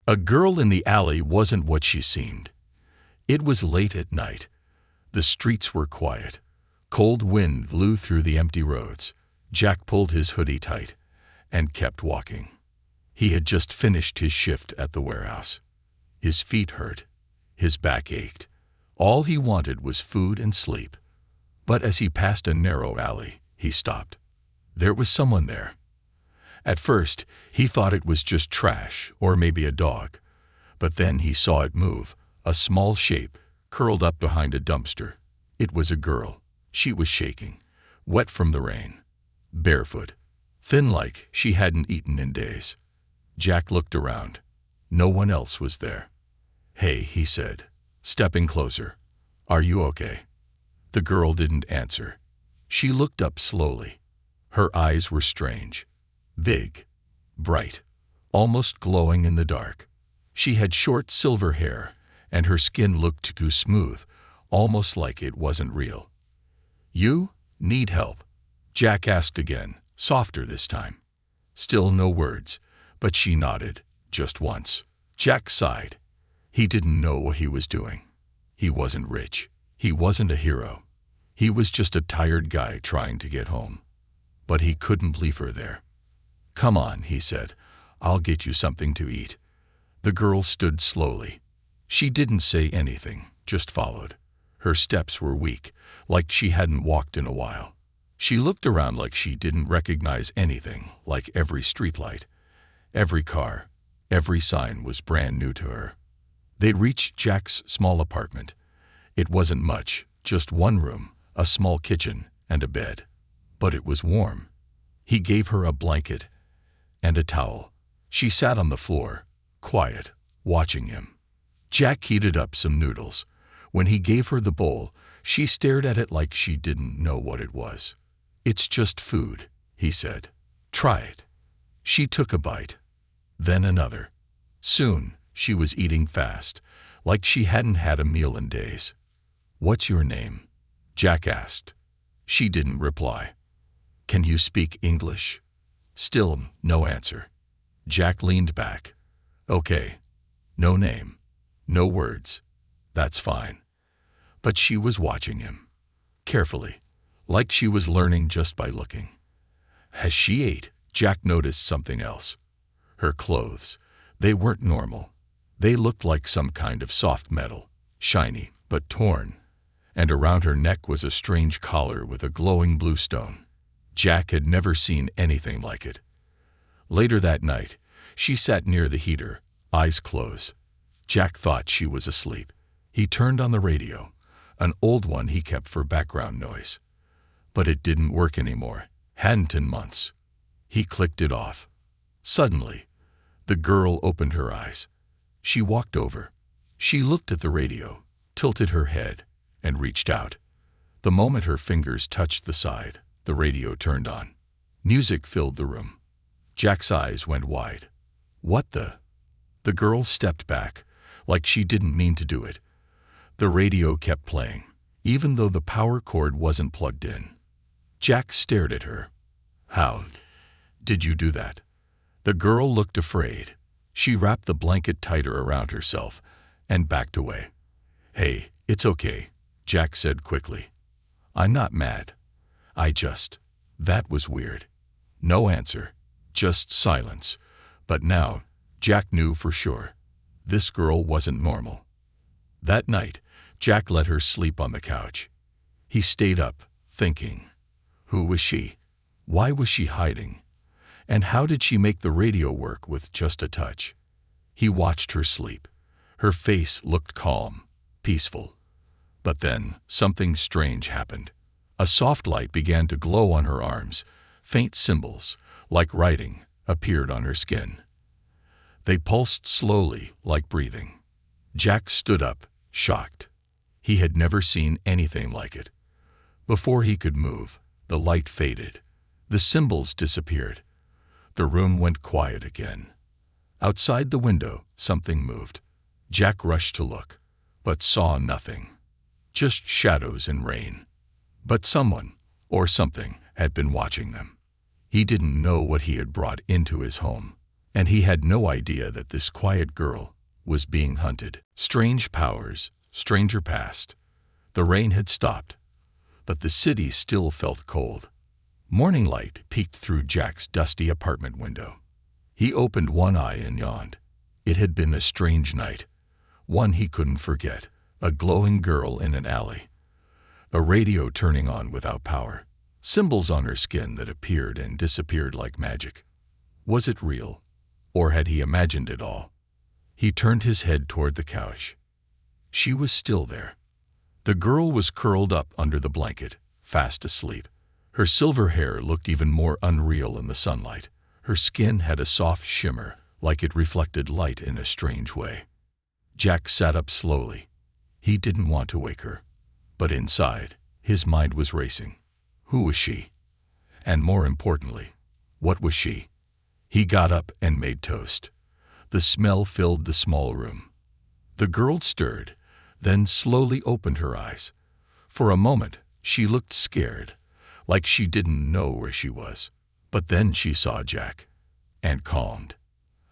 A girl in the alley wasn't what she seemed. It was late at night. The streets were quiet. Cold wind blew through the empty roads. Jack pulled his hoodie tight and kept walking. He had just finished his shift at the warehouse. His feet hurt. His back ached. All he wanted was food and sleep. But as he passed a narrow alley, he stopped. There was someone there. At first, he thought it was just trash or maybe a dog. But then he saw it move, a small shape, curled up behind a dumpster. It was a girl. She was shaking, wet from the rain, barefoot, thin like she hadn't eaten in days. Jack looked around. No one else was there. "Hey," he said, stepping closer. "Are you okay?" The girl didn't answer. She looked up slowly. Her eyes were strange, big, bright, almost glowing in the dark. She had short silver hair, and her skin looked too smooth, almost like it wasn't real. "You need help?" Jack asked again, softer this time. Still no words, but she nodded, just once. Jack sighed. He didn't know what he was doing. He wasn't rich. He wasn't a hero. He was just a tired guy trying to get home. But he couldn't leave her there. "Come on," he said. "I'll get you something to eat." The girl stood slowly. She didn't say anything, just followed. Her steps were weak, like she hadn't walked in a while. She looked around like she didn't recognize anything, like every streetlight, every car, every sign was brand new to her. They reached Jack's small apartment. It wasn't much, just one room, a small kitchen, and a bed. But it was warm. He gave her a blanket and a towel. She sat on the floor, quiet, watching him. Jack heated up some noodles. When he gave her the bowl, she stared at it like she didn't know what it was. "It's just food," he said. "Try it." She took a bite, then another. Soon, she was eating fast, like she hadn't had a meal in days. "What's your name?" Jack asked. She didn't reply. "Can you speak English?" Still no answer. Jack leaned back. "Okay. No name. No words. That's fine." But she was watching him, carefully, like she was learning just by looking. As she ate, Jack noticed something else. Her clothes. They weren't normal. They looked like some kind of soft metal, shiny, but torn. And around her neck was a strange collar with a glowing blue stone. Jack had never seen anything like it. Later that night, she sat near the heater, eyes closed. Jack thought she was asleep. He turned on the radio, an old one he kept for background noise. But it didn't work anymore, hadn't in months. He clicked it off. Suddenly, the girl opened her eyes. She walked over. She looked at the radio, tilted her head, and reached out. The moment her fingers touched the side, the radio turned on. Music filled the room. Jack's eyes went wide. "What the?" The girl stepped back, like she didn't mean to do it. The radio kept playing, even though the power cord wasn't plugged in. Jack stared at her. "How did you do that?" The girl looked afraid. She wrapped the blanket tighter around herself and backed away. "Hey, it's okay," Jack said quickly. "I'm not mad. That was weird." No answer, just silence. But now, Jack knew for sure. This girl wasn't normal. That night, Jack let her sleep on the couch. He stayed up, thinking. Who was she? Why was she hiding? And how did she make the radio work with just a touch? He watched her sleep. Her face looked calm, peaceful. But then, something strange happened. A soft light began to glow on her arms. Faint symbols, like writing, appeared on her skin. They pulsed slowly, like breathing. Jack stood up, shocked. He had never seen anything like it. Before he could move, the light faded. The symbols disappeared. The room went quiet again. Outside the window, something moved. Jack rushed to look, but saw nothing. Just shadows and rain. But someone, or something, had been watching them. He didn't know what he had brought into his home. And he had no idea that this quiet girl was being hunted. Strange powers, stranger past. The rain had stopped, but the city still felt cold. Morning light peeked through Jack's dusty apartment window. He opened one eye and yawned. It had been a strange night, one he couldn't forget. A glowing girl in an alley, a radio turning on without power, symbols on her skin that appeared and disappeared like magic. Was it real, or had he imagined it all? He turned his head toward the couch. She was still there. The girl was curled up under the blanket, fast asleep. Her silver hair looked even more unreal in the sunlight. Her skin had a soft shimmer, like it reflected light in a strange way. Jack sat up slowly. He didn't want to wake her, but inside, his mind was racing. Who was she? And more importantly, what was she? He got up and made toast. The smell filled the small room. The girl stirred, then slowly opened her eyes. For a moment, she looked scared, like she didn't know where she was. But then she saw Jack, and calmed.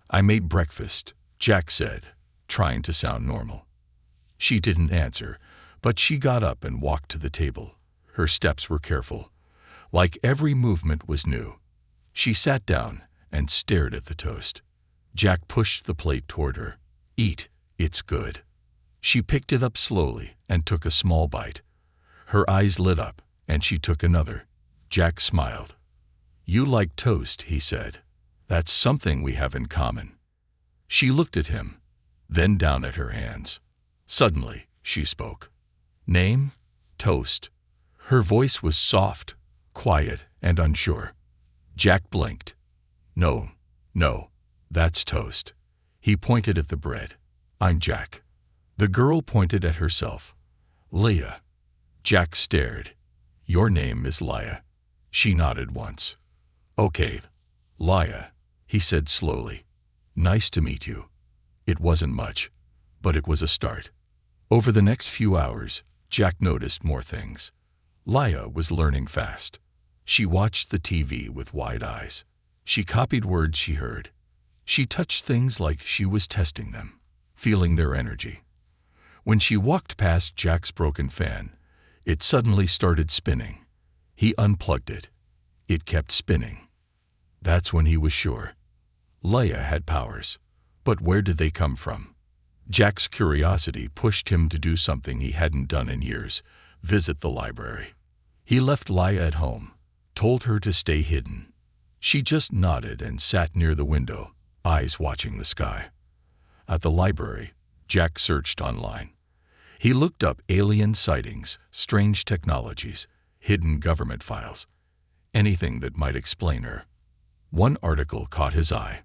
"I made breakfast," Jack said, trying to sound normal. She didn't answer, but she got up and walked to the table. Her steps were careful, like every movement was new. She sat down and stared at the toast. Jack pushed the plate toward her. "Eat, it's good." She picked it up slowly and took a small bite. Her eyes lit up, and she took another. Jack smiled. "You like toast," he said. "That's something we have in common." She looked at him, then down at her hands. Suddenly, she spoke. "Name? Toast." Her voice was soft, quiet, and unsure. Jack blinked. No, that's Toast." He pointed at the bread. "I'm Jack." The girl pointed at herself. "Leah." Jack stared. "Your name is Leah." She nodded once. "Okay, Leah," he said slowly. "Nice to meet you." It wasn't much, but it was a start. Over the next few hours, Jack noticed more things. Leah was learning fast. She watched the TV with wide eyes. She copied words she heard. She touched things like she was testing them, feeling their energy. When she walked past Jack's broken fan, it suddenly started spinning. He unplugged it. It kept spinning. That's when he was sure. Leah had powers. But where did they come from? Jack's curiosity pushed him to do something he hadn't done in years: visit the library. He left Leah at home, told her to stay hidden. She just nodded and sat near the window, eyes watching the sky. At the library, Jack searched online. He looked up alien sightings, strange technologies, hidden government files, anything that might explain her. One article caught his eye.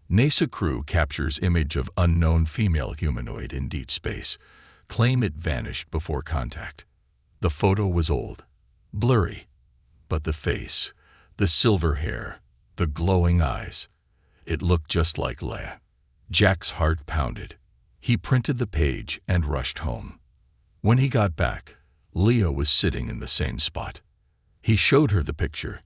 NASA crew captures image of unknown female humanoid in deep space. Claim it vanished before contact. The photo was old, blurry, but the face, the silver hair, the glowing eyes, it looked just like Leah. Jack's heart pounded. He printed the page and rushed home. When he got back, Leah was sitting in the same spot. He showed her the picture.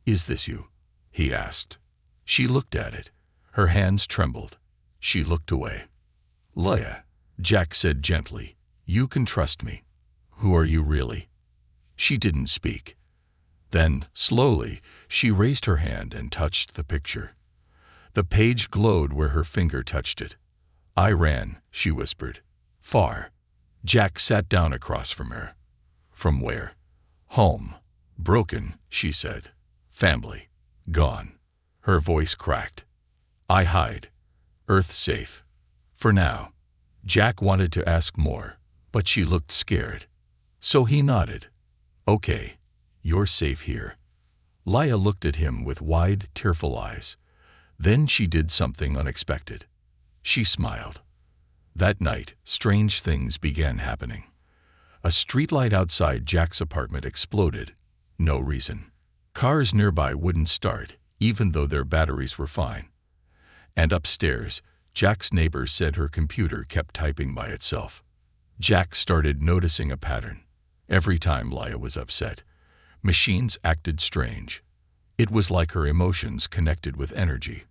"Is this you?" he asked. She looked at it. Her hands trembled. She looked away. "Leah," Jack said gently, "you can trust me. Who are you really?" She didn't speak. Then, slowly, she raised her hand and touched the picture. The page glowed where her finger touched it. "I ran," she whispered. "Far." Jack sat down across from her. "From where?" "Home. Broken," she said. "Family. Gone." Her voice cracked. "I hide. Earth safe. For now." Jack wanted to ask more, but she looked scared. So he nodded. "Okay, you're safe here." Leah looked at him with wide, tearful eyes. Then she did something unexpected. She smiled. That night, strange things began happening. A streetlight outside Jack's apartment exploded. No reason. Cars nearby wouldn't start, even though their batteries were fine. And upstairs, Jack's neighbor said her computer kept typing by itself. Jack started noticing a pattern. Every time Leah was upset, machines acted strange. It was like her emotions connected with energy.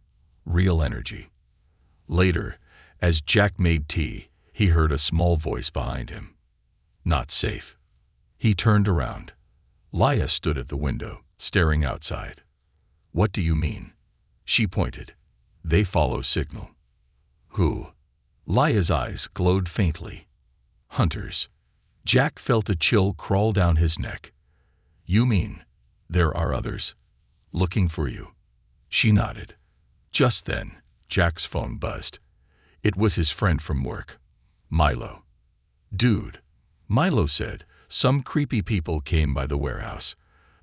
Real energy. Later, as Jack made tea, he heard a small voice behind him. Not safe. He turned around. Leia stood at the window, staring outside. What do you mean? She pointed. They follow signal. Who? Leia's eyes glowed faintly. Hunters. Jack felt a chill crawl down his neck. You mean, there are others? Looking for you? She nodded. Just then, Jack's phone buzzed. It was his friend from work, Milo. Dude, Milo said, some creepy people came by the warehouse.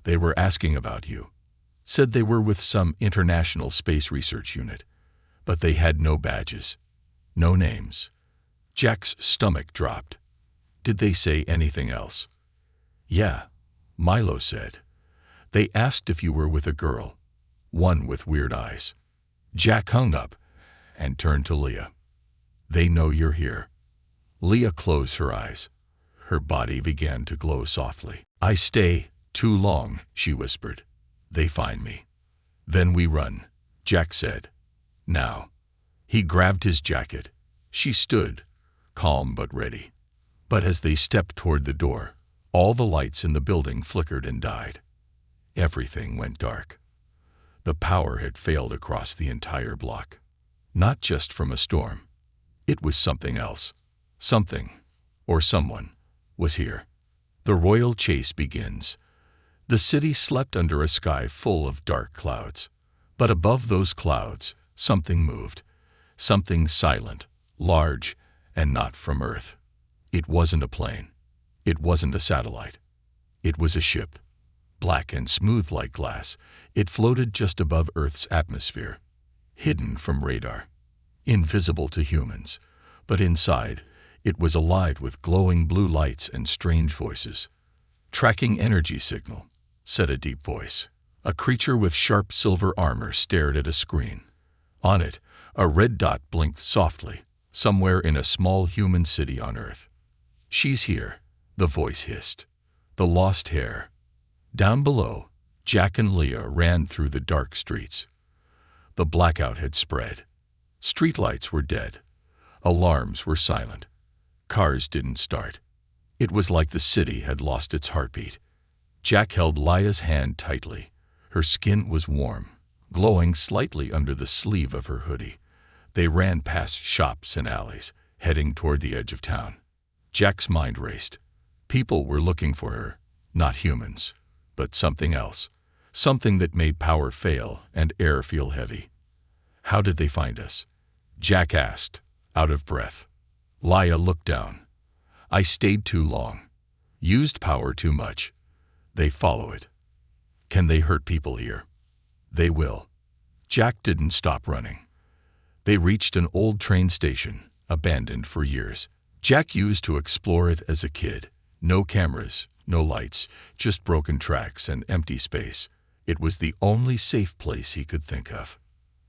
They were asking about you. Said they were with some international space research unit. But they had no badges. No names. Jack's stomach dropped. Did they say anything else? Yeah, Milo said. They asked if you were with a girl. One with weird eyes. Jack hung up and turned to Leia. They know you're here. Leia closed her eyes. Her body began to glow softly. I stay too long, she whispered. They find me. Then we run, Jack said. Now. He grabbed his jacket. She stood, calm but ready. But as they stepped toward the door, all the lights in the building flickered and died. Everything went dark. The power had failed across the entire block. Not just from a storm. It was something else. Something, or someone, was here. The royal chase begins. The city slept under a sky full of dark clouds. But above those clouds, something moved. Something silent, large, and not from Earth. It wasn't a plane. It wasn't a satellite. It was a ship. Black and smooth like glass, it floated just above Earth's atmosphere. Hidden from radar. Invisible to humans. But inside, it was alive with glowing blue lights and strange voices. Tracking energy signal, said a deep voice. A creature with sharp silver armor stared at a screen. On it, a red dot blinked softly, somewhere in a small human city on Earth. She's here, the voice hissed. The lost hair. Down below, Jack and Leia ran through the dark streets. The blackout had spread. Streetlights were dead. Alarms were silent. Cars didn't start. It was like the city had lost its heartbeat. Jack held Leia's hand tightly. Her skin was warm, glowing slightly under the sleeve of her hoodie. They ran past shops and alleys, heading toward the edge of town. Jack's mind raced. People were looking for her, not humans, but something else. Something that made power fail and air feel heavy. How did they find us? Jack asked, out of breath. Leia looked down. I stayed too long. Used power too much. They follow it. Can they hurt people here? They will. Jack didn't stop running. They reached an old train station, abandoned for years. Jack used to explore it as a kid. No cameras, no lights, just broken tracks and empty space. It was the only safe place he could think of.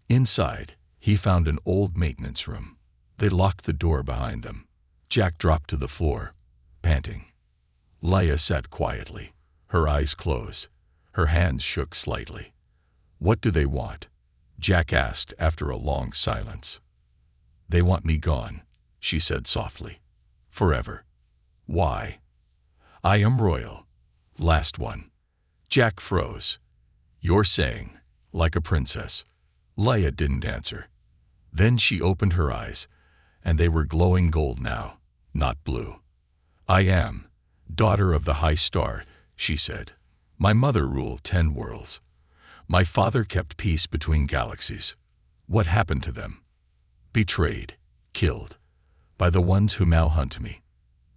Inside, he found an old maintenance room. They locked the door behind them. Jack dropped to the floor, panting. Leia sat quietly, her eyes closed. Her hands shook slightly. What do they want? Jack asked after a long silence. They want me gone, she said softly. Forever. Why? I am royal. Last one. Jack froze. You're saying, like a princess. Leia didn't answer. Then she opened her eyes, and they were glowing gold now, not blue. I am, daughter of the High Star, she said. My mother ruled 10 worlds. My father kept peace between galaxies. What happened to them? Betrayed, killed, by the ones who now hunt me.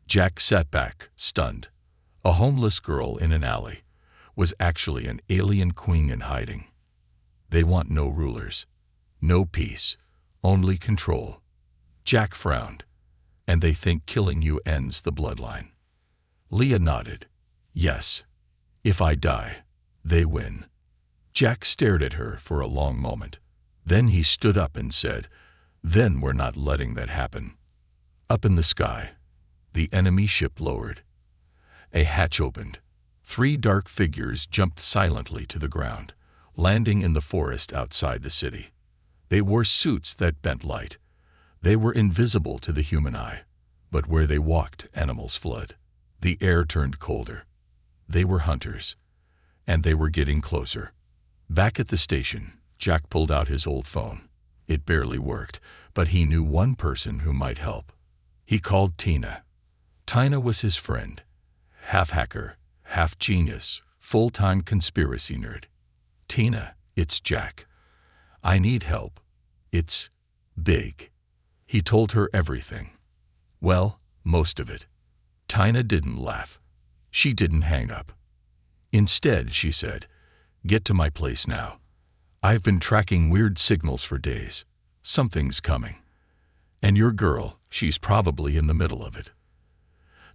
Jack sat back, stunned. A homeless girl in an alley was actually an alien queen in hiding. They want no rulers, no peace, only control. Jack frowned. And they think killing you ends the bloodline. Leia nodded. Yes. If I die, they win. Jack stared at her for a long moment. Then he stood up and said, Then we're not letting that happen. Up in the sky, the enemy ship lowered. A hatch opened. 3 dark figures jumped silently to the ground, landing in the forest outside the city. They wore suits that bent light. They were invisible to the human eye, but where they walked, animals fled. The air turned colder. They were hunters, and they were getting closer. Back at the station, Jack pulled out his old phone. It barely worked, but he knew one person who might help. He called Tina. Tina was his friend. Half hacker, half genius, full-time conspiracy nerd. Tina, it's Jack. I need help. It's big. He told her everything. Well, most of it. Tina didn't laugh. She didn't hang up. Instead, she said, "Get to my place now. I've been tracking weird signals for days. Something's coming. And your girl, she's probably in the middle of it."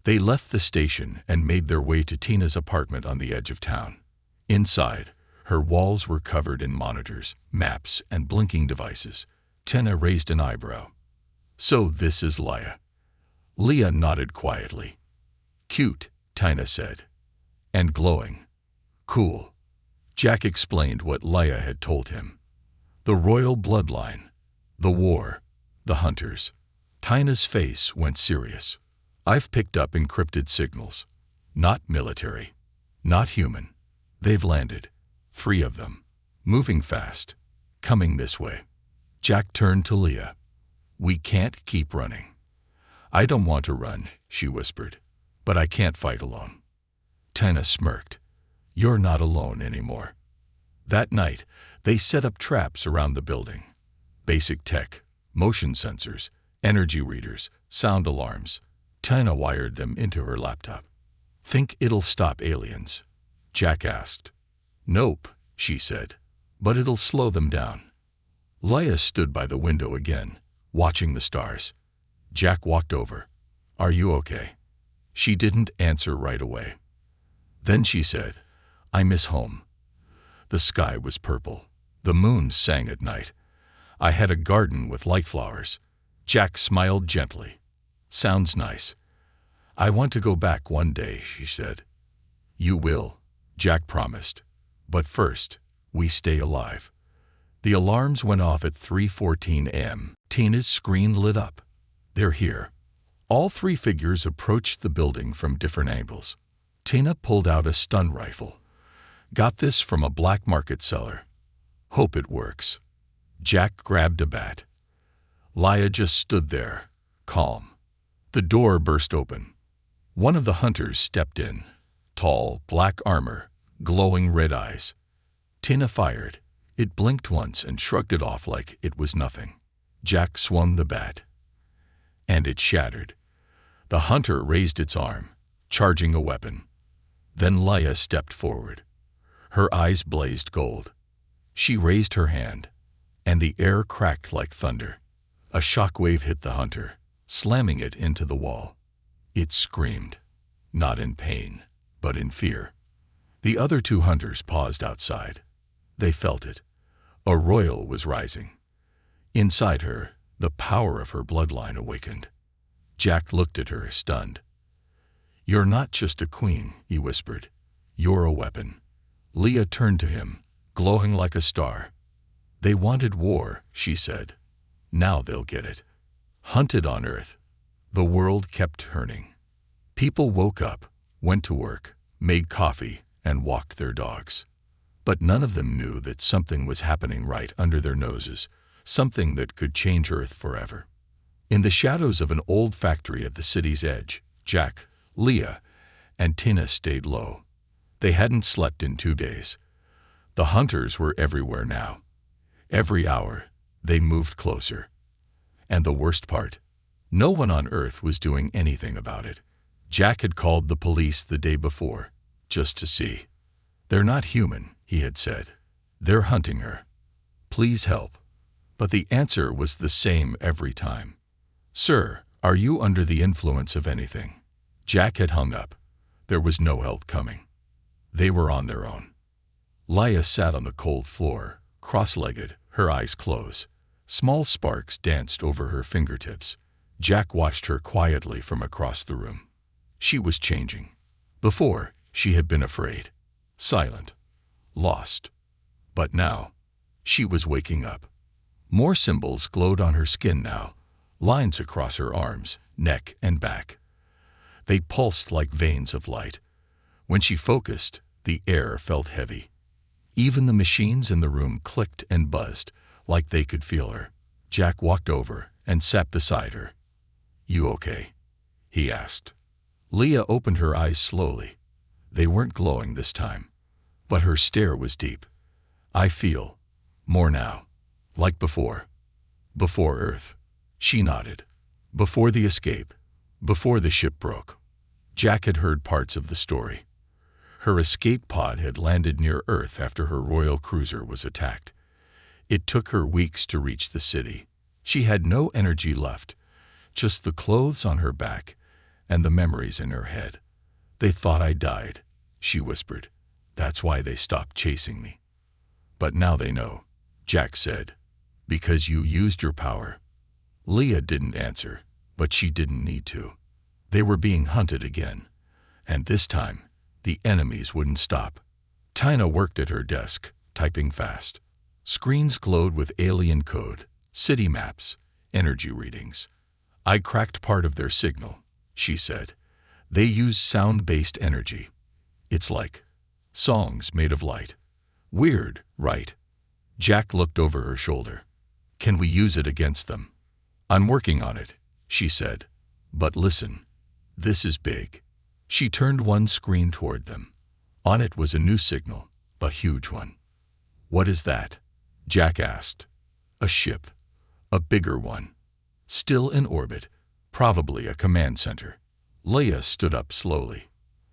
They left the station and made their way to Tina's apartment on the edge of town. Inside, her walls were covered in monitors, maps, and blinking devices. Tina raised an eyebrow. "So this is Leia." Leah nodded quietly. "Cute," Tina said. "And glowing." "Cool." Jack explained what Leia had told him. The royal bloodline, the war, the hunters. Tina's face went serious. "I've picked up encrypted signals. Not military. Not human. They've landed. 3 of them. Moving fast. Coming this way." Jack turned to Leah. "We can't keep running." "I don't want to run," she whispered. "But I can't fight alone." Tina smirked. "You're not alone anymore." That night, they set up traps around the building. Basic tech, motion sensors, energy readers, sound alarms. Tina wired them into her laptop. "Think it'll stop aliens?" Jack asked. "Nope," she said, "but it'll slow them down." Leia stood by the window again, watching the stars. Jack walked over. "Are you okay?" She didn't answer right away. Then she said, "I miss home." The sky was purple. The moon sang at night. "I had a garden with light flowers." Jack smiled gently. "Sounds nice." "I want to go back one day," she said. "You will," Jack promised. "But first, we stay alive." The alarms went off at 3:14 a.m. Tina's screen lit up. "They're here." All 3 figures approached the building from different angles. Tina pulled out a stun rifle. "Got this from a black market seller. Hope it works." Jack grabbed a bat. Leia just stood there, calm. The door burst open. One of the hunters stepped in. Tall, black armor, glowing red eyes. Tina fired. It blinked once and shrugged it off like it was nothing. Jack swung the bat. And it shattered. The hunter raised its arm, charging a weapon. Then Leia stepped forward. Her eyes blazed gold. She raised her hand, and the air cracked like thunder. A shockwave hit the hunter, slamming it into the wall. It screamed, not in pain, but in fear. The other 2 hunters paused outside. They felt it. A royal was rising. Inside her, the power of her bloodline awakened. Jack looked at her, stunned. "You're not just a queen," he whispered. "You're a weapon." Leah turned to him, glowing like a star. "They wanted war," she said. "Now they'll get it." Hunted on Earth, the world kept turning. People woke up, went to work, made coffee, and walked their dogs. But none of them knew that something was happening right under their noses, something that could change Earth forever. In the shadows of an old factory at the city's edge, Jack, Leah, and Tina stayed low. They hadn't slept in 2 days. The hunters were everywhere now. Every hour, they moved closer. And the worst part, no one on Earth was doing anything about it. Jack had called the police the day before, just to see. "They're not human," he had said. "They're hunting her. Please help." But the answer was the same every time. "Sir, are you under the influence of anything?" Jack had hung up. There was no help coming. They were on their own. Leia sat on the cold floor, cross-legged, her eyes closed. Small sparks danced over her fingertips. Jack watched her quietly from across the room. She was changing. Before, she had been afraid, silent, lost. But now, she was waking up. More symbols glowed on her skin now, lines across her arms, neck, and back. They pulsed like veins of light. When she focused, the air felt heavy. Even the machines in the room clicked and buzzed, like they could feel her. Jack walked over and sat beside her. "You okay?" he asked. Leah opened her eyes slowly. They weren't glowing this time, but her stare was deep. "I feel more now, like before." "Before Earth?" She nodded. "Before the escape, before the ship broke." Jack had heard parts of the story. Her escape pod had landed near Earth after her royal cruiser was attacked. It took her weeks to reach the city. She had no energy left, just the clothes on her back and the memories in her head. "They thought I died," she whispered. "That's why they stopped chasing me." "But now they know," Jack said. "Because you used your power." Leah didn't answer, but she didn't need to. They were being hunted again, and this time, the enemies wouldn't stop. Tina worked at her desk, typing fast. Screens glowed with alien code, city maps, energy readings. "I cracked part of their signal," she said. "They use sound-based energy. It's like songs made of light. Weird, right?" Jack looked over her shoulder. "Can we use it against them?" "I'm working on it," she said. "But listen, this is big." She turned one screen toward them. On it was a new signal, a huge one. "What is that?" Jack asked. "A ship. A bigger one. Still in orbit. Probably a command center." Leia stood up slowly.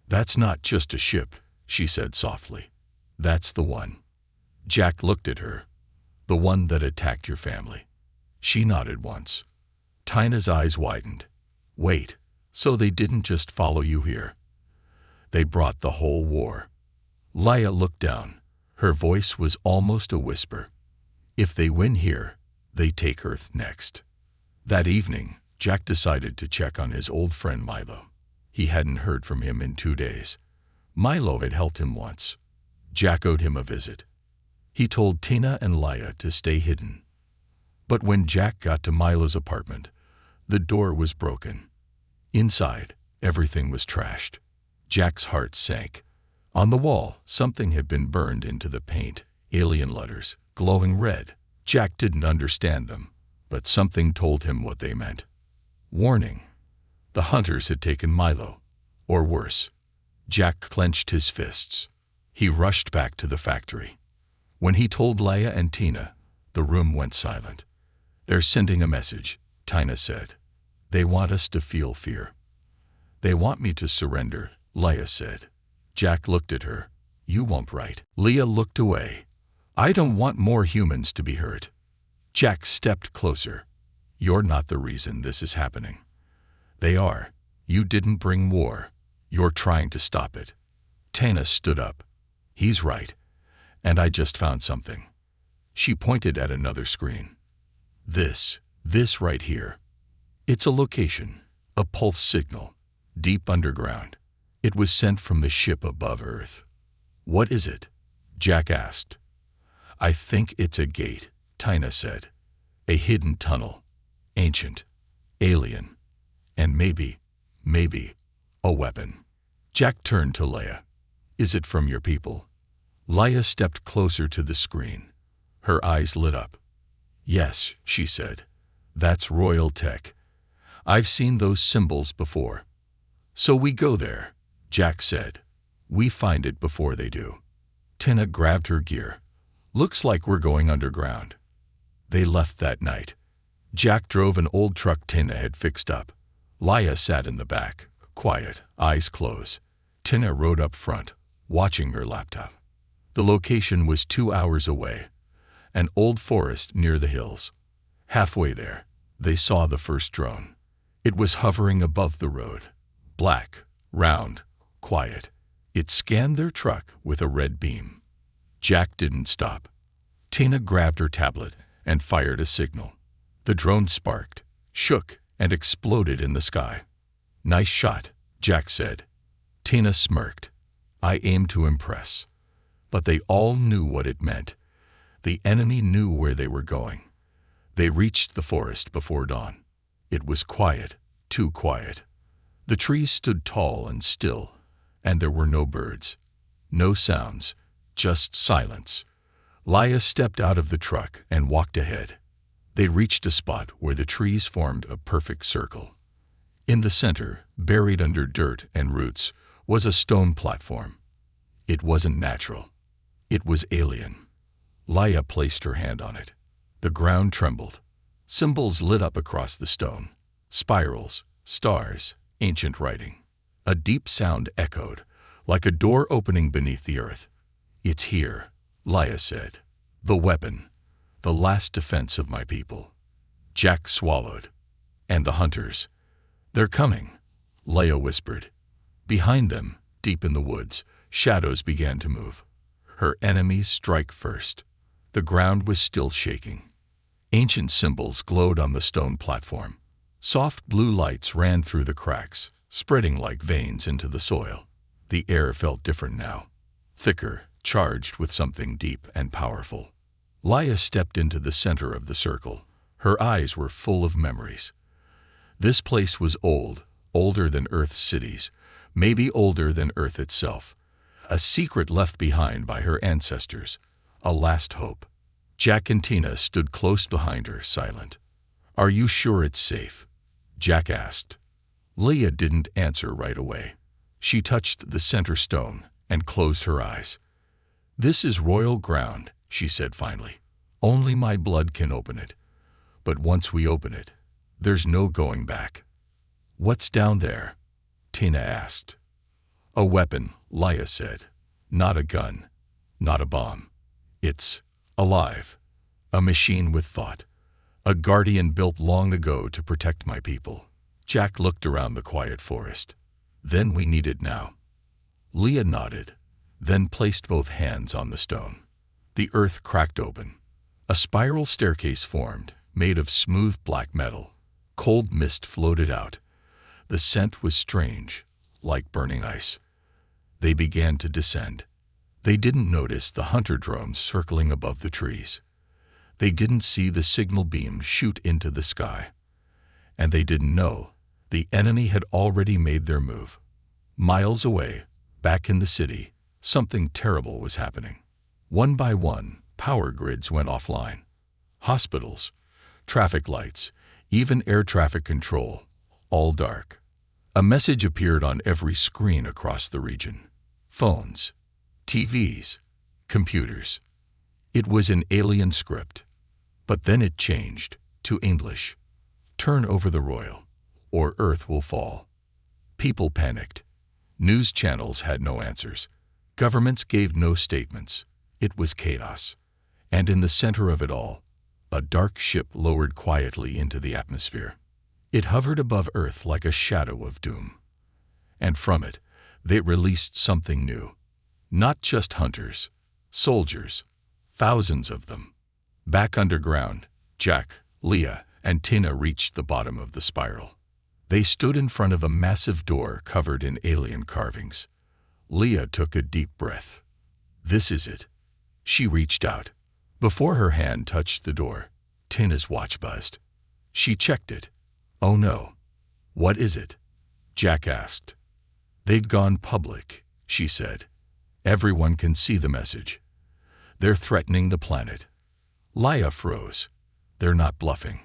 "That's not just a ship," she said softly. "That's the one." Jack looked at her. "The one that attacked your family." She nodded once. Tina's eyes widened. "Wait, so they didn't just follow you here? They brought the whole war." Leia looked down. Her voice was almost a whisper. "If they win here, they take Earth next." That evening, Jack decided to check on his old friend Milo. He hadn't heard from him in 2 days. Milo had helped him once. Jack owed him a visit. He told Tina and Leia to stay hidden. But when Jack got to Milo's apartment, the door was broken. Inside, everything was trashed. Jack's heart sank. On the wall, something had been burned into the paint, alien letters, glowing red. Jack didn't understand them, but something told him what they meant. Warning. The hunters had taken Milo. Or worse. Jack clenched his fists. He rushed back to the factory. When he told Leia and Tina, the room went silent. "They're sending a message," Tina said. "They want us to feel fear." "They want me to surrender," Leia said. Jack looked at her. "You won't, right?" Leia looked away. "I don't want more humans to be hurt." Jack stepped closer. "You're not the reason this is happening." "They are. You didn't bring war. You're trying to stop it." Tina stood up. "He's right. And I just found something." She pointed at another screen. This right here. It's a location, a pulse signal, deep underground. It was sent from the ship above Earth." "What is it?" Jack asked. "I think it's a gate," Tina said. "A hidden tunnel. Ancient. Alien. And maybe, a weapon." Jack turned to Leia. "Is it from your people?" Leia stepped closer to the screen. Her eyes lit up. "Yes," she said. "That's royal tech. I've seen those symbols before." "So we go there," Jack said. "We find it before they do." Tina grabbed her gear. "Looks like we're going underground." They left that night. Jack drove an old truck Tina had fixed up. Leia sat in the back, quiet, eyes closed. Tina rode up front, watching her laptop. The location was 2 hours away, an old forest near the hills. Halfway there, they saw the first drone. It was hovering above the road, black, round, quiet. It scanned their truck with a red beam. Jack didn't stop. Tina grabbed her tablet and fired a signal. The drone sparked, shook, and exploded in the sky. "Nice shot," Jack said. Tina smirked. "I aimed to impress." But they all knew what it meant. The enemy knew where they were going. They reached the forest before dawn. It was quiet, too quiet. The trees stood tall and still, and there were no birds. No sounds, just silence. Leia stepped out of the truck and walked ahead. They reached a spot where the trees formed a perfect circle. In the center, buried under dirt and roots, was a stone platform. It wasn't natural. It was alien. Leia placed her hand on it. The ground trembled. Symbols lit up across the stone. Spirals, stars, ancient writing. A deep sound echoed, like a door opening beneath the earth. "It's here," Leia said. "The weapon. The last defense of my people." Jack swallowed. "And the hunters. They're coming," Leia whispered. Behind them, deep in the woods, shadows began to move. Her enemies strike first. The ground was still shaking. Ancient symbols glowed on the stone platform. Soft blue lights ran through the cracks, spreading like veins into the soil. The air felt different now, thicker, charged with something deep and powerful. Leia stepped into the center of the circle. Her eyes were full of memories. This place was old, older than Earth's cities, maybe older than Earth itself. A secret left behind by her ancestors, a last hope. Jack and Tina stood close behind her, silent. "Are you sure it's safe?" Jack asked. Leia didn't answer right away. She touched the center stone and closed her eyes. "This is royal ground," she said finally. "Only my blood can open it. But once we open it, there's no going back." "What's down there?" Tina asked. "A weapon," Leia said. "Not a gun, not a bomb. It's alive. A machine with thought. A guardian built long ago to protect my people." Jack looked around the quiet forest. "Then we need it now." Leia nodded, then placed both hands on the stone. The earth cracked open. A spiral staircase formed, made of smooth black metal. Cold mist floated out. The scent was strange, like burning ice. They began to descend. They didn't notice the hunter drones circling above the trees. They didn't see the signal beam shoot into the sky. And they didn't know the enemy had already made their move. Miles away, back in the city, something terrible was happening. One by one, power grids went offline. Hospitals, traffic lights, even air traffic control, all dark. A message appeared on every screen across the region. Phones, TVs, computers. It was an alien script. But then it changed to English. "Turn over the royal, or Earth will fall." People panicked. News channels had no answers. Governments gave no statements. It was chaos. And in the center of it all, a dark ship lowered quietly into the atmosphere. It hovered above Earth like a shadow of doom. And from it, they released something new. Not just hunters, soldiers, thousands of them. Back underground, Jack, Leia, and Tina reached the bottom of the spiral. They stood in front of a massive door covered in alien carvings. Leia took a deep breath. "This is it." She reached out. Before her hand touched the door, Tina's watch buzzed. She checked it. "Oh no." "What is it?" Jack asked. "They'd gone public," she said. "Everyone can see the message. They're threatening the planet." Leia froze. "They're not bluffing."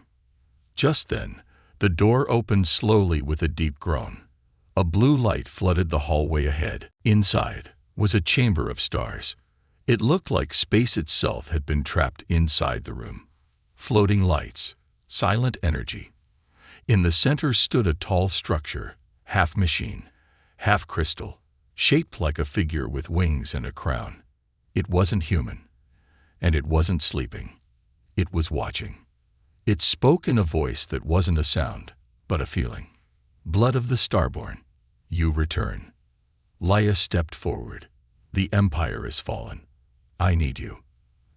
Just then, the door opened slowly with a deep groan. A blue light flooded the hallway ahead. Inside was a chamber of stars. It looked like space itself had been trapped inside the room. Floating lights, silent energy. In the center stood a tall structure, half machine, half crystal, shaped like a figure with wings and a crown. It wasn't human, and it wasn't sleeping. It was watching. It spoke in a voice that wasn't a sound, but a feeling. "Blood of the Starborn, you return." Leia stepped forward. "The Empire is fallen. I need you."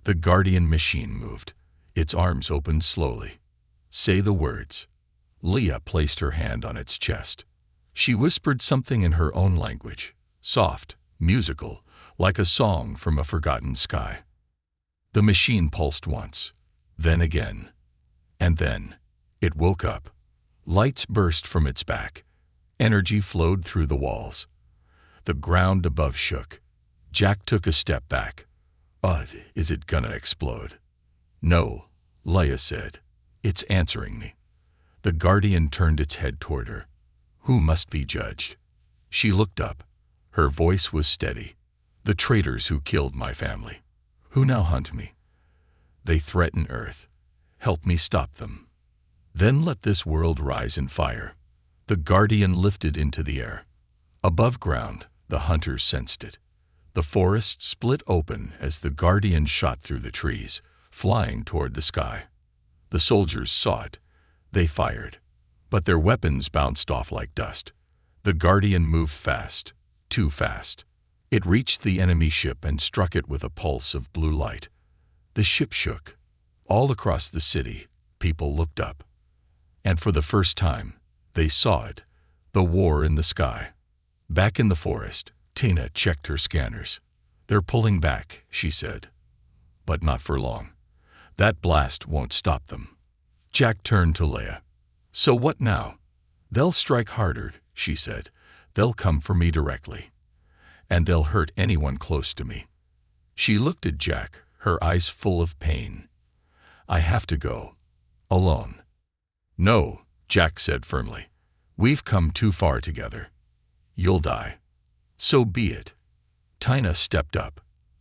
The guardian machine moved. Its arms opened slowly. "Say the words." Leia placed her hand on its chest. She whispered something in her own language, soft, musical, like a song from a forgotten sky. The machine pulsed once, then again. And then it woke up. Lights burst from its back. Energy flowed through the walls. The ground above shook. Jack took a step back. Is it gonna explode? No, Leia said. It's answering me. The Guardian turned its head toward her. Who must be judged? She looked up. Her voice was steady. The traitors who killed my family. Who now hunt me. They threaten Earth. Help me stop them. Then let this world rise in fire. The Guardian lifted into the air. Above ground, the hunters sensed it. The forest split open as the Guardian shot through the trees, flying toward the sky. The soldiers saw it. They fired. But their weapons bounced off like dust. The Guardian moved fast, too fast. It reached the enemy ship and struck it with a pulse of blue light. The ship shook. All across the city, people looked up. And for the first time, they saw it, the war in the sky. Back in the forest, Tina checked her scanners. They're pulling back, she said. But not for long. That blast won't stop them. Jack turned to Leia. So what now? They'll strike harder, she said. They'll come for me directly. And they'll hurt anyone close to me. She looked at Jack, her eyes full of pain. I have to go. Alone. No, Jack said firmly. We've come too far together. You'll die. So be it. Tina stepped up.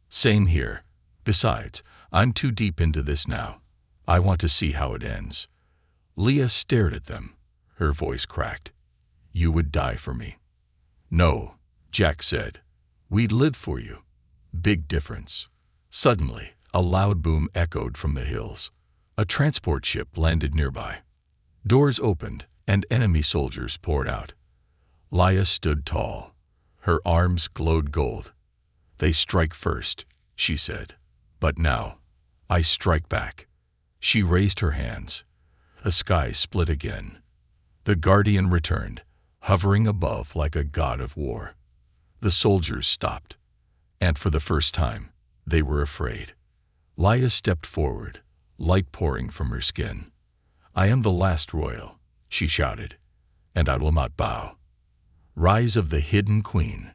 Same here. Besides, I'm too deep into this now. I want to see how it ends. Leia stared at them. Her voice cracked. You would die for me. No, Jack said. We'd live for you. Big difference. Suddenly, a loud boom echoed from the hills. A transport ship landed nearby. Doors opened, and enemy soldiers poured out. Leia stood tall. Her arms glowed gold. They strike first, she said. But now, I strike back. She raised her hands. The sky split again. The Guardian returned, hovering above like a god of war. The soldiers stopped. And for the first time, they were afraid. Leia stepped forward, light pouring from her skin. I am the last royal, she shouted, and I will not bow. Rise of the hidden queen.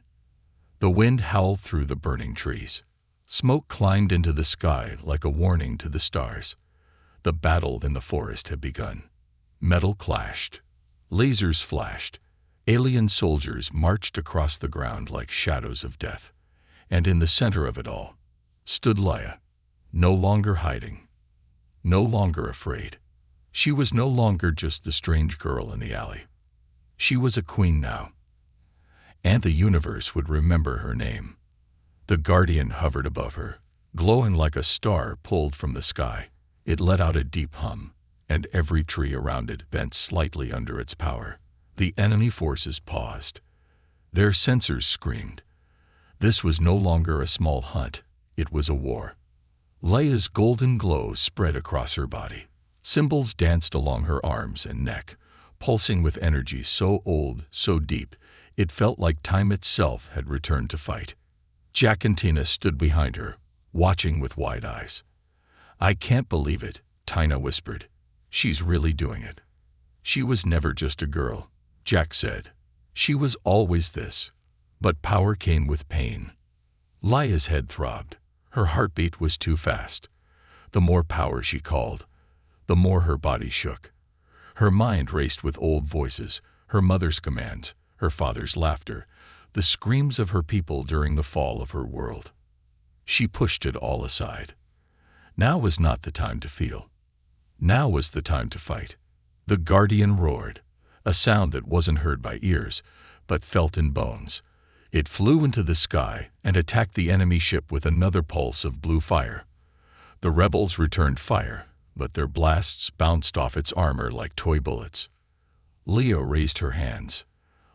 The wind howled through the burning trees. Smoke climbed into the sky like a warning to the stars. The battle in the forest had begun. Metal clashed. Lasers flashed. Alien soldiers marched across the ground like shadows of death. And in the center of it all stood Leia, no longer hiding, no longer afraid. She was no longer just the strange girl in the alley. She was a queen now. And the universe would remember her name. The Guardian hovered above her, glowing like a star pulled from the sky. It let out a deep hum, and every tree around it bent slightly under its power. The enemy forces paused. Their sensors screamed. This was no longer a small hunt, it was a war. Leia's golden glow spread across her body. Symbols danced along her arms and neck, pulsing with energy so old, so deep, it felt like time itself had returned to fight. Jack and Tina stood behind her, watching with wide eyes. I can't believe it, Tina whispered. She's really doing it. She was never just a girl, Jack said. She was always this. But power came with pain. Leia's head throbbed. Her heartbeat was too fast. The more power she called, the more her body shook. Her mind raced with old voices, her mother's commands, her father's laughter, the screams of her people during the fall of her world. She pushed it all aside. Now was not the time to feel. Now was the time to fight. The Guardian roared, a sound that wasn't heard by ears, but felt in bones. It flew into the sky and attacked the enemy ship with another pulse of blue fire. The rebels returned fire, but their blasts bounced off its armor like toy bullets. Leia raised her hands.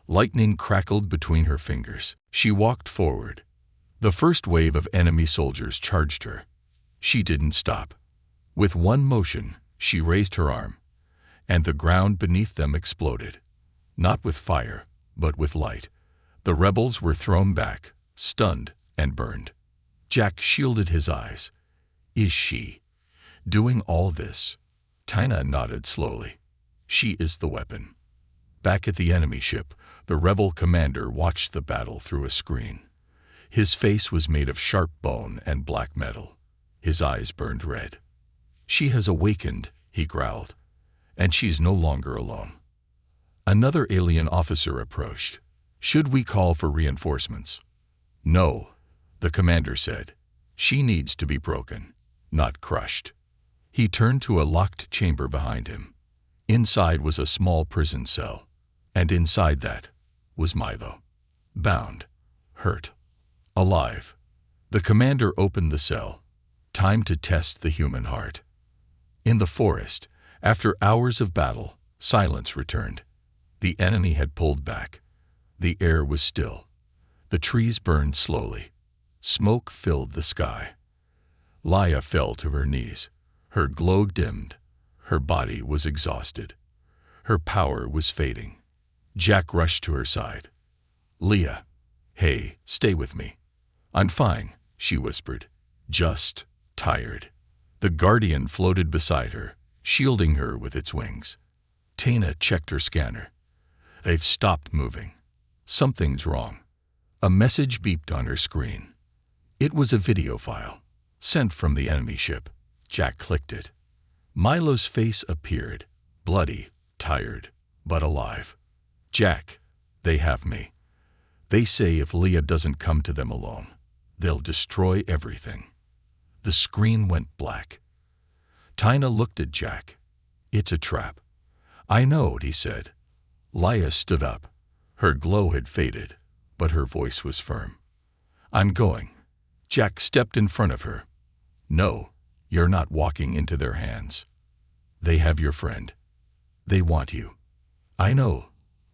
Lightning crackled between her fingers. She walked forward. The first wave of enemy soldiers charged her. She didn't stop. With one motion, she raised her arm, and the ground beneath them exploded. Not with fire, but with light. The rebels were thrown back, stunned and burned. Jack shielded his eyes. Is she doing all this? Tina nodded slowly. She is the weapon. Back at the enemy ship, the rebel commander watched the battle through a screen. His face was made of sharp bone and black metal. His eyes burned red. She has awakened, he growled, and she's no longer alone. Another alien officer approached. Should we call for reinforcements? No, the commander said. She needs to be broken, not crushed. He turned to a locked chamber behind him. Inside was a small prison cell, and inside that was Milo. Bound, hurt, alive. The commander opened the cell. Time to test the human heart. In the forest, after hours of battle, silence returned. The enemy had pulled back. The air was still. The trees burned slowly. Smoke filled the sky. Leia fell to her knees. Her glow dimmed. Her body was exhausted. Her power was fading. Jack rushed to her side. Leia. Hey, stay with me. I'm fine, she whispered. Just tired. The Guardian floated beside her, shielding her with its wings. Tina checked her scanner. They've stopped moving. Something's wrong. A message beeped on her screen. It was a video file, sent from the enemy ship. Jack clicked it. Milo's face appeared, bloody, tired, but alive. Jack, they have me. They say if Leia doesn't come to them alone, they'll destroy everything. The screen went black. Tina looked at Jack. It's a trap. I know, he said. Leia stood up. Her glow had faded, but her voice was firm. I'm going. Jack stepped in front of her. No, you're not walking into their hands. They have your friend. They want you. I know,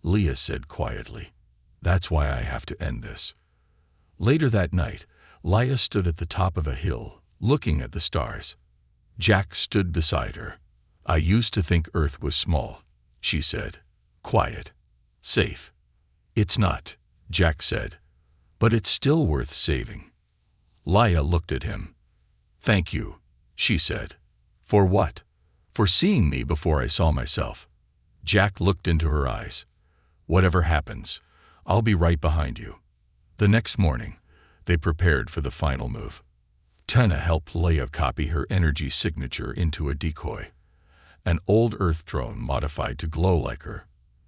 Leia said quietly. That's why I have to end this. Later that night, Leia stood at the top of a hill, looking at the stars. Jack stood beside her. I used to think Earth was small, she said. Quiet. Safe. It's not, Jack said. But it's still worth saving. Leia looked at him. Thank you, she said. For what? For seeing me before I saw myself. Jack looked into her eyes. Whatever happens, I'll be right behind you. The next morning, they prepared for the final move. Tina helped Leia copy her energy signature into a decoy. An old Earth drone modified to glow like her.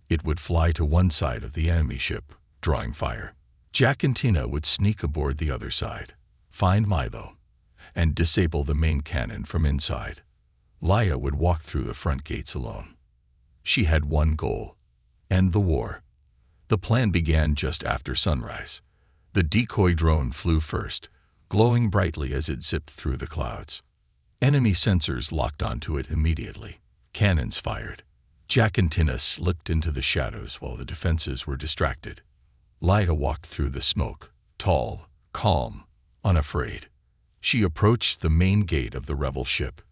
It would fly to one side of the enemy ship, drawing fire. Jack and Tina would sneak aboard the other side, find Milo, and disable the main cannon from inside. Leia would walk through the front gates alone. She had one goal: end the war. The plan began just after sunrise. The decoy drone flew first, glowing brightly as it zipped through the clouds. Enemy sensors locked onto it immediately. Cannons fired. Jack and Tina slipped into the shadows while the defenses were distracted. Leia walked through the smoke, tall, calm, unafraid. She approached the main gate of the rebel ship.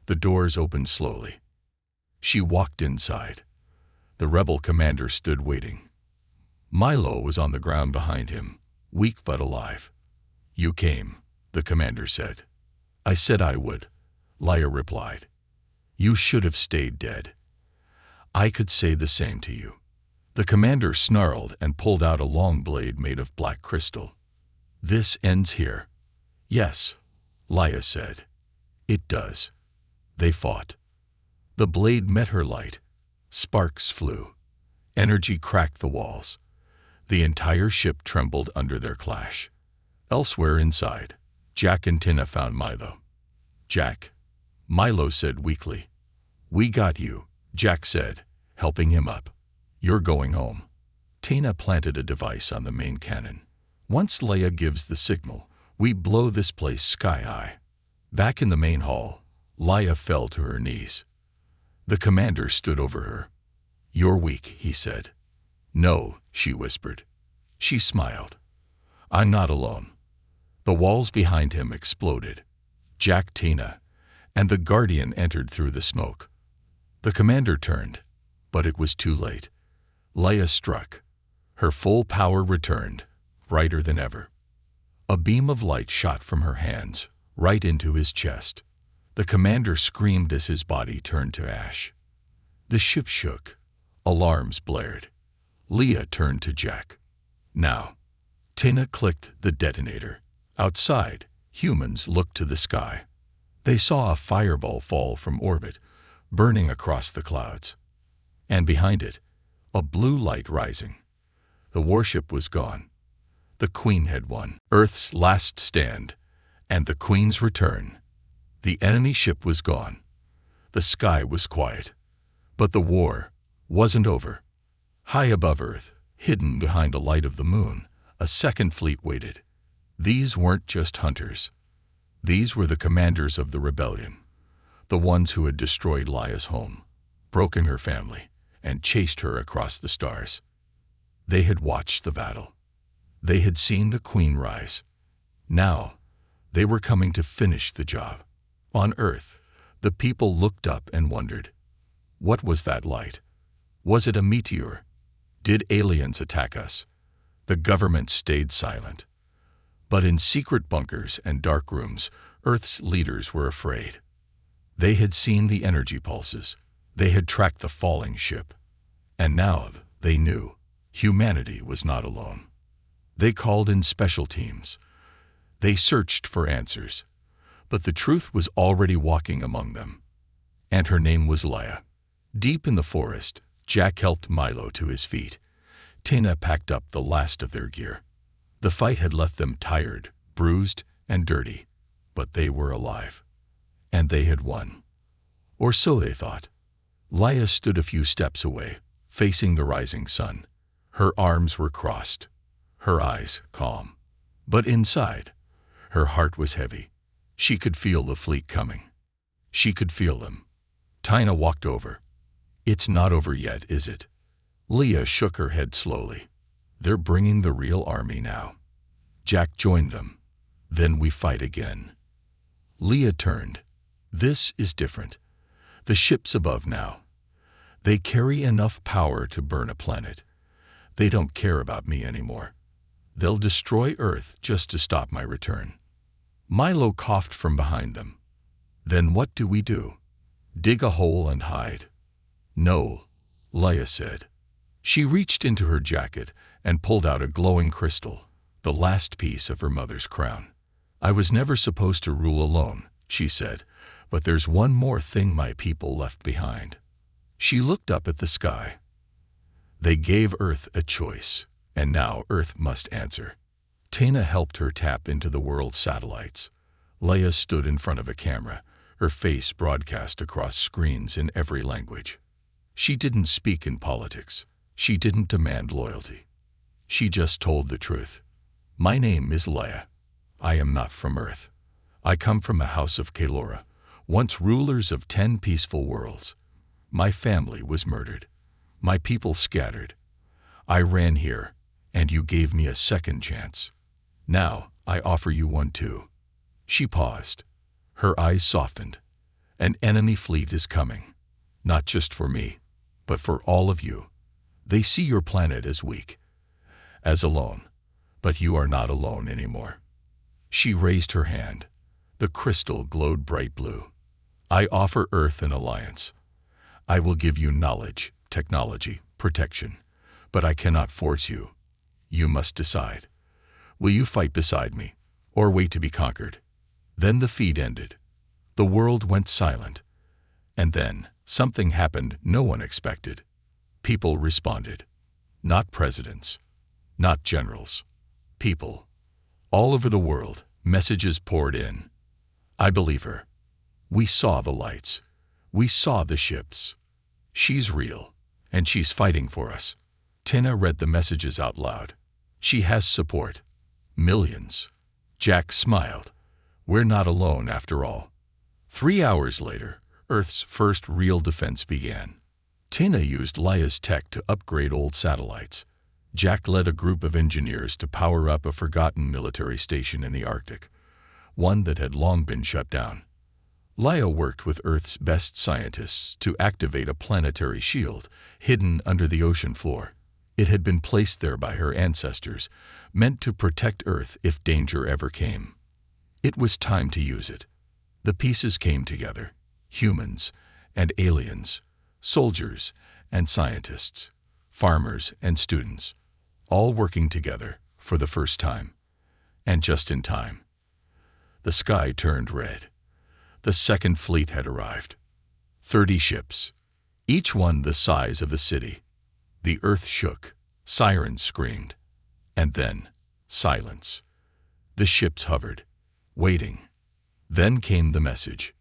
The doors opened slowly. She walked inside. The rebel commander stood waiting. Milo was on the ground behind him, weak but alive. You came, the commander said. I said I would, Leia replied. You should have stayed dead. I could say the same to you. The commander snarled and pulled out a long blade made of black crystal. This ends here. Yes, Leia said. It does. They fought. The blade met her light. Sparks flew. Energy cracked the walls. The entire ship trembled under their clash. Elsewhere inside, Jack and Tina found Milo. Jack, Milo said weakly. We got you, Jack said, helping him up. You're going home. Tina planted a device on the main cannon. Once Leia gives the signal, we blow this place sky high. Back in the main hall, Leia fell to her knees. The commander stood over her. You're weak, he said. No, she whispered. She smiled. I'm not alone. The walls behind him exploded. Jack, Tina, and the Guardian entered through the smoke. The commander turned, but it was too late. Leia struck. Her full power returned, brighter than ever. A beam of light shot from her hands, right into his chest. The commander screamed as his body turned to ash. The ship shook. Alarms blared. Leah turned to Jack. Now. Tina clicked the detonator. Outside, humans looked to the sky. They saw a fireball fall from orbit, burning across the clouds. And behind it, a blue light rising. The warship was gone. The Queen had won. Earth's last stand, and the Queen's return. The enemy ship was gone. The sky was quiet. But the war wasn't over. High above Earth, hidden behind the light of the moon, a second fleet waited. These weren't just hunters. These were the commanders of the rebellion, the ones who had destroyed Leia's home, broken her family, and chased her across the stars. They had watched the battle. They had seen the Queen rise. Now, they were coming to finish the job. On Earth, the people looked up and wondered, what was that light? Was it a meteor? Did aliens attack us? The government stayed silent. But in secret bunkers and dark rooms, Earth's leaders were afraid. They had seen the energy pulses. They had tracked the falling ship. And now they knew humanity was not alone. They called in special teams. They searched for answers. But the truth was already walking among them. And her name was Leia. Deep in the forest, Jack helped Milo to his feet. Tina packed up the last of their gear. The fight had left them tired, bruised, and dirty. But they were alive. And they had won. Or so they thought. Leia stood a few steps away, facing the rising sun. Her arms were crossed, her eyes calm. But inside, her heart was heavy. She could feel the fleet coming. She could feel them. Tina walked over. It's not over yet, is it? Leah shook her head slowly. They're bringing the real army now. Jack joined them. Then we fight again. Leah turned. This is different. The ship's above now. They carry enough power to burn a planet. They don't care about me anymore. They'll destroy Earth just to stop my return. Milo coughed from behind them. Then what do we do? Dig a hole and hide? No, Leia said. She reached into her jacket and pulled out a glowing crystal, the last piece of her mother's crown. I was never supposed to rule alone, she said, but there's one more thing my people left behind. She looked up at the sky. They gave Earth a choice, and now Earth must answer. Tina helped her tap into the world's satellites. Leia stood in front of a camera, her face broadcast across screens in every language. She didn't speak in politics. She didn't demand loyalty. She just told the truth. My name is Leia. I am not from Earth. I come from a house of Kalora, once rulers of 10 peaceful worlds. My family was murdered. My people scattered. I ran here, and you gave me a second chance. Now I offer you one too. She paused. Her eyes softened. An enemy fleet is coming. Not just for me, but for all of you. They see your planet as weak, as alone. But you are not alone anymore. She raised her hand. The crystal glowed bright blue. I offer Earth an alliance. I will give you knowledge, technology, protection. But I cannot force you. You must decide. Will you fight beside me, or wait to be conquered? Then the feed ended. The world went silent. And then something happened no one expected. People responded. Not presidents. Not generals. People. All over the world, messages poured in. I believe her. We saw the lights. We saw the ships. She's real, and she's fighting for us. Tina read the messages out loud. She has support. Millions. Jack smiled. We're not alone after all. 3 hours later, Earth's first real defense began. Tina used Leia's tech to upgrade old satellites. Jack led a group of engineers to power up a forgotten military station in the Arctic, one that had long been shut down. Leia worked with Earth's best scientists to activate a planetary shield hidden under the ocean floor. It had been placed there by her ancestors, meant to protect Earth if danger ever came. It was time to use it. The pieces came together, humans and aliens, soldiers and scientists, farmers and students, all working together for the first time, and just in time. The sky turned red. The second fleet had arrived. 30 ships, each one the size of a city. The earth shook, sirens screamed, and then silence. The ships hovered, waiting. Then came the message.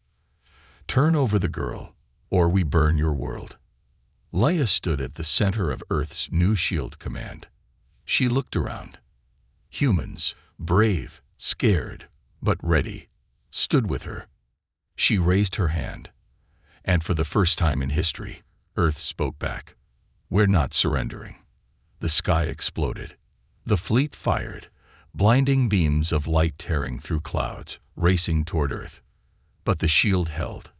Turn over the girl, or we burn your world. Leia stood at the center of Earth's new shield command. She looked around. Humans, brave, scared, but ready, stood with her. She raised her hand, and for the first time in history, Earth spoke back. We're not surrendering. The sky exploded. The fleet fired, blinding beams of light tearing through clouds, racing toward Earth. But the shield held.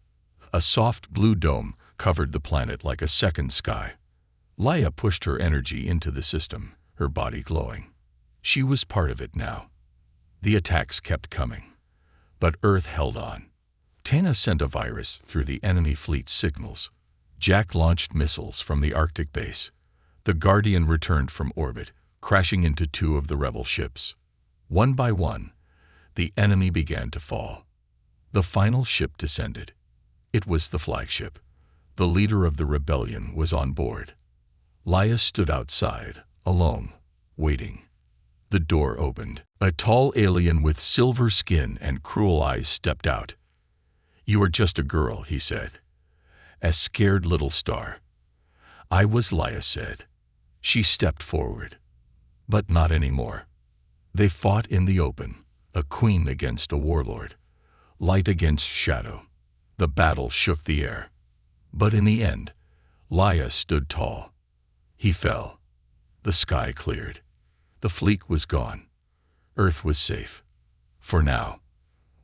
A soft blue dome covered the planet like a second sky. Leia pushed her energy into the system, her body glowing. She was part of it now. The attacks kept coming, but Earth held on. Tana sent a virus through the enemy fleet's signals. Jack launched missiles from the Arctic base. The Guardian returned from orbit, crashing into 2 of the rebel ships. One by one, the enemy began to fall. The final ship descended. It was the flagship. The leader of the rebellion was on board. Leia stood outside, alone, waiting. The door opened. A tall alien with silver skin and cruel eyes stepped out. You are just a girl, he said. A scared little star. I was, Leia said. She stepped forward. But not anymore. They fought in the open, a queen against a warlord, light against shadow. The battle shook the air. But in the end, Leia stood tall. He fell. The sky cleared. The fleet was gone. Earth was safe. For now.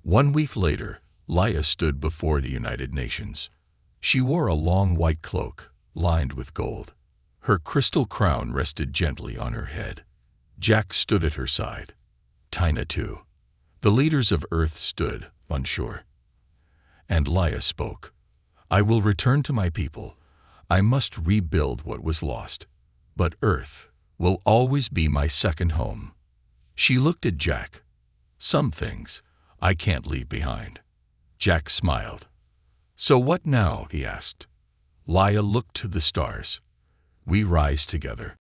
1 week later, Leia stood before the United Nations. She wore a long white cloak, lined with gold. Her crystal crown rested gently on her head. Jack stood at her side. Tina too. The leaders of Earth stood, unsure. And Leia spoke. I will return to my people. I must rebuild what was lost. But Earth will always be my second home. She looked at Jack. Some things I can't leave behind. Jack smiled. So what now? He asked. Leia looked to the stars. We rise together.